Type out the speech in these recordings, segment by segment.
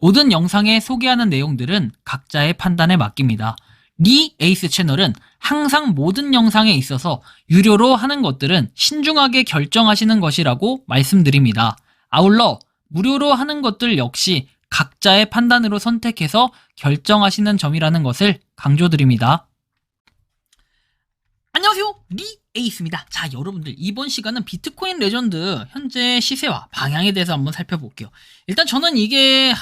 모든 영상에 소개하는 내용들은 각자의 판단에 맡깁니다. 리 에이스 채널은 항상 모든 영상에 있어서 유료로 하는 것들은 신중하게 결정하시는 것이라고 말씀드립니다. 아울러 무료로 하는 것들 역시 각자의 판단으로 선택해서 결정하시는 점이라는 것을 강조드립니다. 안녕하세요, 리 에이스입니다. 자, 여러분들 이번 시간은 비트코인 레전드 현재 시세와 방향에 대해서 한번 살펴볼게요. 일단 저는 이게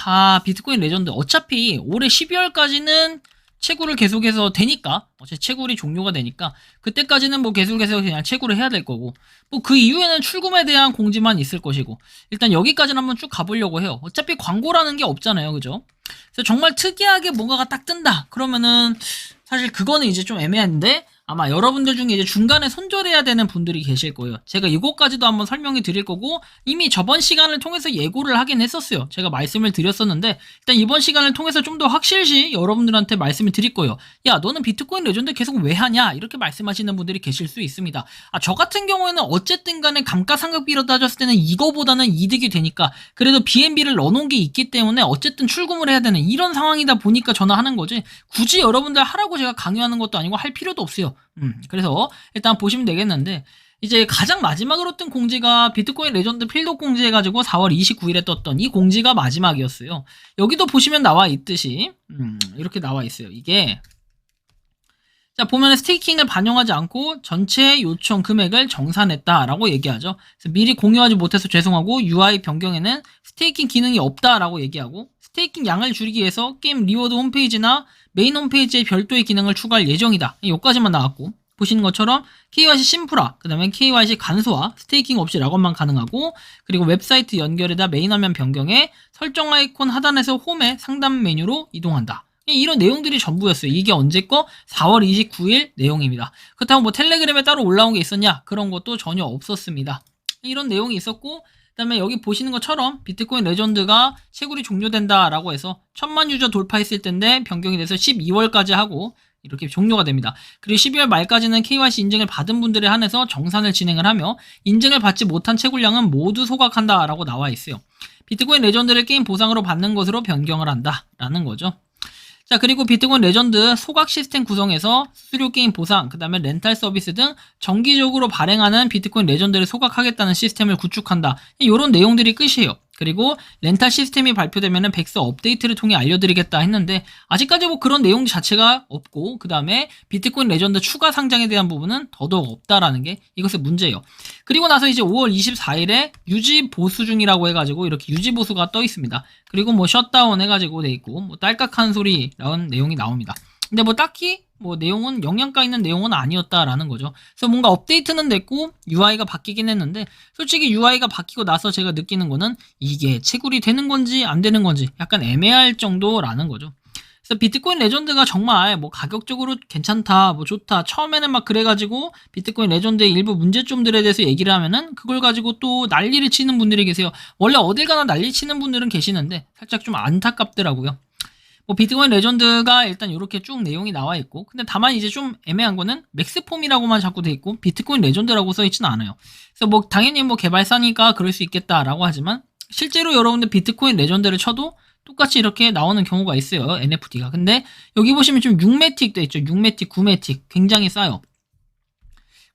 비트코인 레전드 어차피 올해 12월까지는 채굴을 계속해서 되니까, 어차피 채굴이 종료가 되니까 그때까지는 뭐 계속해서 그냥 채굴을 해야 될 거고, 뭐 그 이후에는 출금에 대한 공지만 있을 것이고, 일단 여기까지는 한번 쭉 가보려고 해요. 어차피 광고라는 게 없잖아요, 그죠? 그래서 정말 특이하게 뭔가가 딱 뜬다 그러면은 사실 그거는 이제 좀 애매한데, 아마 여러분들 중에 이제 중간에 손절해야 되는 분들이 계실 거예요. 제가 이것까지도 한번 설명해 드릴 거고, 이미 저번 시간을 통해서 예고를 하긴 했었어요. 제가 말씀을 드렸었는데, 일단 이번 시간을 통해서 좀 더 확실시 여러분들한테 말씀을 드릴 거예요. 야, 너는 비트코인 레전드 계속 왜 하냐? 이렇게 말씀하시는 분들이 계실 수 있습니다. 저 같은 경우에는 어쨌든 간에 감가상각비로 따졌을 때는 이거보다는 이득이 되니까, 그래도 BNB를 넣어놓은 게 있기 때문에 어쨌든 출금을 해야 되는 이런 상황이다 보니까 저는 하는 거지, 굳이 여러분들 하라고 제가 강요하는 것도 아니고 할 필요도 없어요. 그래서 일단 보시면 되겠는데, 이제 가장 마지막으로 뜬 공지가 비트코인 레전드 필독 공지 해가지고 4월 29일에 떴던 이 공지가 마지막이었어요. 여기도 보시면 나와 있듯이 이렇게 나와 있어요. 이게 자, 보면 스테이킹을 반영하지 않고 전체 요청 금액을 정산했다라고 얘기하죠. 그래서 미리 공유하지 못해서 죄송하고, UI 변경에는 스테이킹 기능이 없다라고 얘기하고, 스테이킹 양을 줄이기 위해서 게임 리워드 홈페이지나 메인 홈페이지에 별도의 기능을 추가할 예정이다. 여기까지만 나왔고, 보시는 것처럼 KYC 심플화, 그 다음에 KYC 간소화, 스테이킹 없이 락업만 가능하고, 그리고 웹사이트 연결에다 메인 화면 변경에 설정 아이콘 하단에서 홈에 상단 메뉴로 이동한다. 이런 내용들이 전부였어요. 이게 언제 거? 4월 29일 내용입니다. 그렇다고 뭐 텔레그램에 따로 올라온 게 있었냐? 그런 것도 전혀 없었습니다. 이런 내용이 있었고, 그 다음에 여기 보시는 것처럼 비트코인 레전드가 채굴이 종료된다라고 해서 1000만 유저 돌파했을 텐데 변경이 돼서 12월까지 하고 이렇게 종료가 됩니다. 그리고 12월 말까지는 KYC 인증을 받은 분들에 한해서 정산을 진행을 하며, 인증을 받지 못한 채굴량은 모두 소각한다라고 나와 있어요. 비트코인 레전드를 게임 보상으로 받는 것으로 변경을 한다라는 거죠. 자, 그리고 비트코인 레전드 소각 시스템 구성에서 수수료 게임 보상, 그 다음에 렌탈 서비스 등 정기적으로 발행하는 비트코인 레전드를 소각하겠다는 시스템을 구축한다. 이런 내용들이 끝이에요. 그리고 렌탈 시스템이 발표되면은 백서 업데이트를 통해 알려드리겠다 했는데, 아직까지 뭐 그런 내용 자체가 없고, 그 다음에 비트코인 레전드 추가 상장에 대한 부분은 더더욱 없다라는 게 이것의 문제예요. 그리고 나서 이제 5월 24일에 유지 보수 중이라고 해가지고 이렇게 유지 보수가 떠 있습니다. 그리고 뭐 셧다운 해가지고 돼 있고, 뭐 딸깍한 소리라는 내용이 나옵니다. 근데 뭐 딱히 뭐 내용은 영양가 있는 내용은 아니었다라는 거죠. 그래서 뭔가 업데이트는 됐고 UI가 바뀌긴 했는데, 솔직히 UI가 바뀌고 나서 제가 느끼는 거는 이게 채굴이 되는 건지 안 되는 건지 약간 애매할 정도라는 거죠. 그래서 비트코인 레전드가 정말 뭐 가격적으로 괜찮다, 뭐 좋다, 처음에는 막 그래가지고 비트코인 레전드의 일부 문제점들에 대해서 얘기를 하면은 그걸 가지고 또 난리를 치는 분들이 계세요. 원래 어딜 가나 난리 치는 분들은 계시는데 살짝 좀 안타깝더라고요. 뭐 비트코인 레전드가 일단 이렇게 쭉 내용이 나와 있고, 근데 다만 이제 좀 애매한 거는 맥스폼이라고만 자꾸 돼 있고 비트코인 레전드라고 써 있지는 않아요. 그래서 뭐 당연히 뭐 개발사니까 그럴 수 있겠다라고 하지만, 실제로 여러분들 비트코인 레전드를 쳐도 똑같이 이렇게 나오는 경우가 있어요, NFT가. 근데 여기 보시면 좀 6매틱 돼 있죠. 6매틱, 9매틱 굉장히 싸요.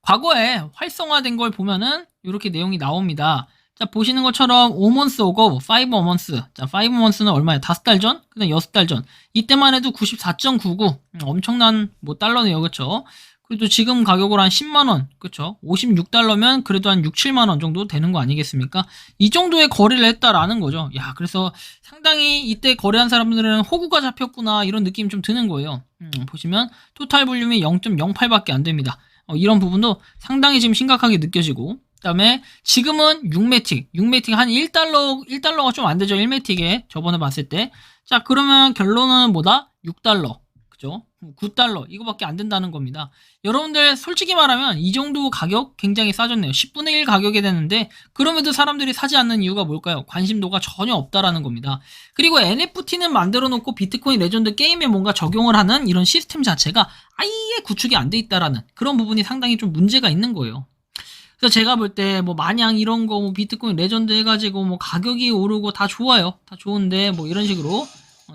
과거에 활성화된 걸 보면은 이렇게 내용이 나옵니다. 자, 보시는 것처럼 5months ago, 5months. 자, 5months는 얼마예요? 5달 전? 그 다음 6달 전. 이때만 해도 94.99. 엄청난 뭐 달러네요. 그쵸? 그래도 지금 가격으로 한 10만원. 그쵸? 56달러면 그래도 한 6, 7만원 정도 되는 거 아니겠습니까? 이 정도의 거래를 했다라는 거죠. 야, 그래서 상당히 이때 거래한 사람들은 호구가 잡혔구나, 이런 느낌이 좀 드는 거예요. 보시면 토탈 볼륨이 0.08밖에 안 됩니다. 이런 부분도 상당히 지금 심각하게 느껴지고, 그 다음에 지금은 6매틱 한 1달러가 좀 안 되죠. 1매틱에 저번에 봤을 때. 자, 그러면 결론은 뭐다? 6달러. 그죠? 9달러. 이거밖에 안 된다는 겁니다. 여러분들 솔직히 말하면 이 정도 가격 굉장히 싸졌네요. 10분의 1 가격이 되는데, 그럼에도 사람들이 사지 않는 이유가 뭘까요? 관심도가 전혀 없다라는 겁니다. 그리고 NFT는 만들어 놓고 비트코인 레전드 게임에 뭔가 적용을 하는 이런 시스템 자체가 아예 구축이 안 돼 있다라는 그런 부분이 상당히 좀 문제가 있는 거예요. 그래서 제가 볼 때 뭐 마냥 이런 거 뭐 비트코인 레전드 해가지고 뭐 가격이 오르고 다 좋아요. 다 좋은데 뭐 이런 식으로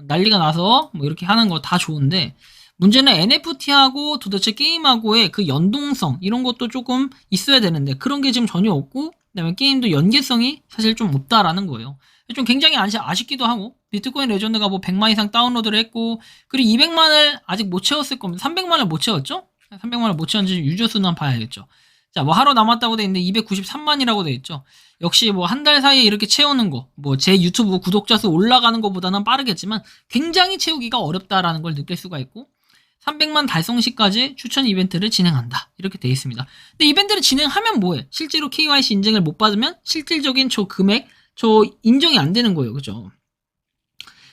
난리가 나서 뭐 이렇게 하는 거 다 좋은데, 문제는 NFT하고 도대체 게임하고의 그 연동성 이런 것도 조금 있어야 되는데 그런 게 지금 전혀 없고, 그다음에 게임도 연계성이 사실 좀 없다라는 거예요. 좀 굉장히 아쉽기도 하고, 비트코인 레전드가 뭐 100만 이상 다운로드를 했고, 그리고 200만을 아직 못 채웠을 겁니다. 300만을 못 채웠죠? 300만을 못 채웠는지 유저 수는 봐야겠죠. 자, 뭐 하루 남았다고 돼 있는데 293만이라고 돼 있죠. 역시 뭐 한 달 사이에 이렇게 채우는 거, 뭐 제 유튜브 구독자 수 올라가는 것보다는 빠르겠지만 굉장히 채우기가 어렵다라는 걸 느낄 수가 있고, 300만 달성 시까지 추천 이벤트를 진행한다, 이렇게 돼 있습니다. 근데 이벤트를 진행하면 뭐해? 실제로 KYC 인증을 못 받으면 실질적인 저 금액, 저 인정이 안 되는 거예요. 그죠?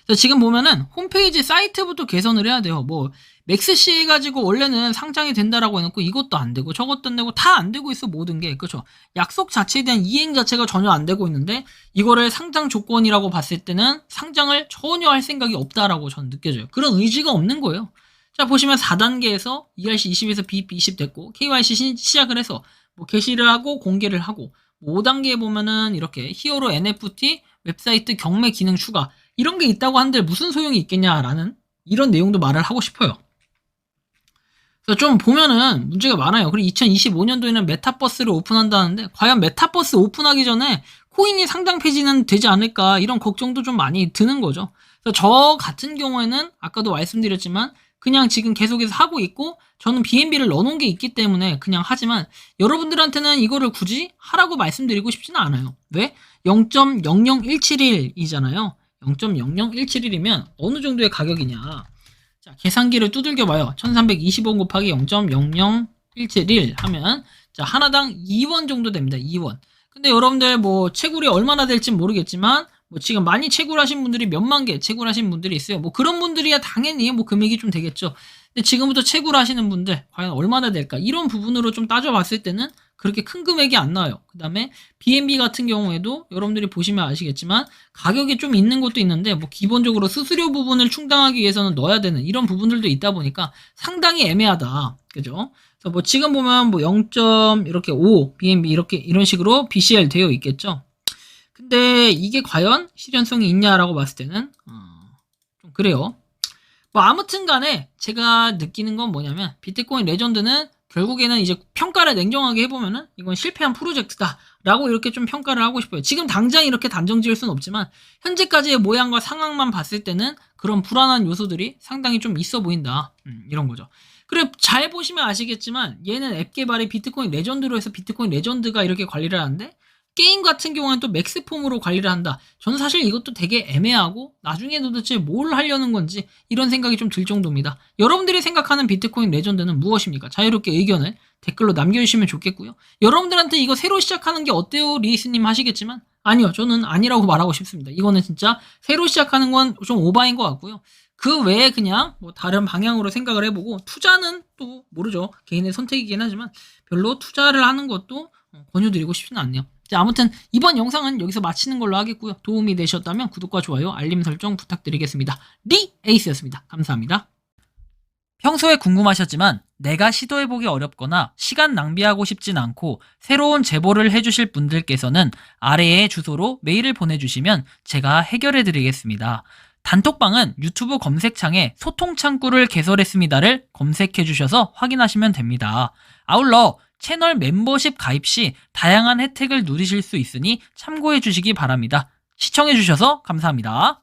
그래서 지금 보면은 홈페이지 사이트부터 개선을 해야 돼요. 뭐 맥스시 해가지고 원래는 상장이 된다라고 해놓고 이것도 안 되고 저것도 안 되고 다 안 되고 있어, 모든 게. 그렇죠? 약속 자체에 대한 이행 자체가 전혀 안 되고 있는데, 이거를 상장 조건이라고 봤을 때는 상장을 전혀 할 생각이 없다라고 저는 느껴져요. 그런 의지가 없는 거예요. 자, 보시면 4단계에서 ERC20에서 BIP20 됐고, KYC 시작을 해서 뭐 게시를 하고 공개를 하고, 5단계에 보면은 이렇게 히어로 NFT 웹사이트 경매 기능 추가, 이런 게 있다고 한들 무슨 소용이 있겠냐라는 이런 내용도 말을 하고 싶어요. 그래서 좀 보면은 문제가 많아요. 그리고 2025년도에는 메타버스를 오픈한다는데, 과연 메타버스 오픈하기 전에 코인이 상장 폐지는 되지 않을까, 이런 걱정도 좀 많이 드는 거죠. 그래서 저 같은 경우에는 아까도 말씀드렸지만 그냥 지금 계속해서 하고 있고, 저는 BNB를 넣어놓은 게 있기 때문에 그냥 하지만, 여러분들한테는 이거를 굳이 하라고 말씀드리고 싶지는 않아요. 왜? 0.00171이잖아요. 0.00171이면 어느 정도의 가격이냐. 자, 계산기를 두들겨봐요. 1320원 곱하기 0.00171 하면, 자, 하나당 2원 정도 됩니다. 2원. 근데 여러분들 뭐 채굴이 얼마나 될지 모르겠지만, 뭐 지금 많이 채굴하신 분들이 몇만 개 채굴하신 분들이 있어요. 뭐 그런 분들이야 당연히 뭐 금액이 좀 되겠죠. 근데 지금부터 채굴하시는 분들 과연 얼마나 될까, 이런 부분으로 좀 따져봤을 때는 그렇게 큰 금액이 안 나와요. 그 다음에 BNB 같은 경우에도 여러분들이 보시면 아시겠지만 가격이 좀 있는 것도 있는데, 뭐 기본적으로 수수료 부분을 충당하기 위해서는 넣어야 되는 이런 부분들도 있다 보니까 상당히 애매하다. 그죠? 그래서 뭐 지금 보면 뭐 0. 이렇게 5 BNB 이렇게 이런 식으로 BCL 되어 있겠죠. 근데 이게 과연 실현성이 있냐라고 봤을 때는 좀 그래요. 뭐 아무튼 간에 제가 느끼는 건 뭐냐면, 비트코인 레전드는 결국에는 이제 평가를 냉정하게 해보면은 이건 실패한 프로젝트다 라고 이렇게 좀 평가를 하고 싶어요. 지금 당장 이렇게 단정 지을 수는 없지만 현재까지의 모양과 상황만 봤을 때는 그런 불안한 요소들이 상당히 좀 있어 보인다, 이런 거죠. 그리고 잘 보시면 아시겠지만 얘는 앱 개발이 비트코인 레전드로 해서 비트코인 레전드가 이렇게 관리를 하는데, 게임 같은 경우는 또 맥스폼으로 관리를 한다. 저는 사실 이것도 되게 애매하고 나중에 도대체 뭘 하려는 건지 이런 생각이 좀 들 정도입니다. 여러분들이 생각하는 비트코인 레전드는 무엇입니까? 자유롭게 의견을 댓글로 남겨주시면 좋겠고요. 여러분들한테 이거 새로 시작하는 게 어때요? 리스님 하시겠지만 아니요, 저는 아니라고 말하고 싶습니다. 이거는 진짜 새로 시작하는 건 좀 오바인 것 같고요. 그 외에 그냥 뭐 다른 방향으로 생각을 해보고, 투자는 또 모르죠. 개인의 선택이긴 하지만 별로 투자를 하는 것도 권유드리고 싶지는 않네요. 자, 아무튼 이번 영상은 여기서 마치는 걸로 하겠고요. 도움이 되셨다면 구독과 좋아요, 알림 설정 부탁드리겠습니다. 리에이스였습니다. 감사합니다. 평소에 궁금하셨지만 내가 시도해보기 어렵거나 시간 낭비하고 싶진 않고 새로운 제보를 해주실 분들께서는 아래의 주소로 메일을 보내주시면 제가 해결해드리겠습니다. 단톡방은 유튜브 검색창에 소통창구를 개설했습니다를 검색해주셔서 확인하시면 됩니다. 아울러 채널 멤버십 가입 시 다양한 혜택을 누리실 수 있으니 참고해 주시기 바랍니다. 시청해 주셔서 감사합니다.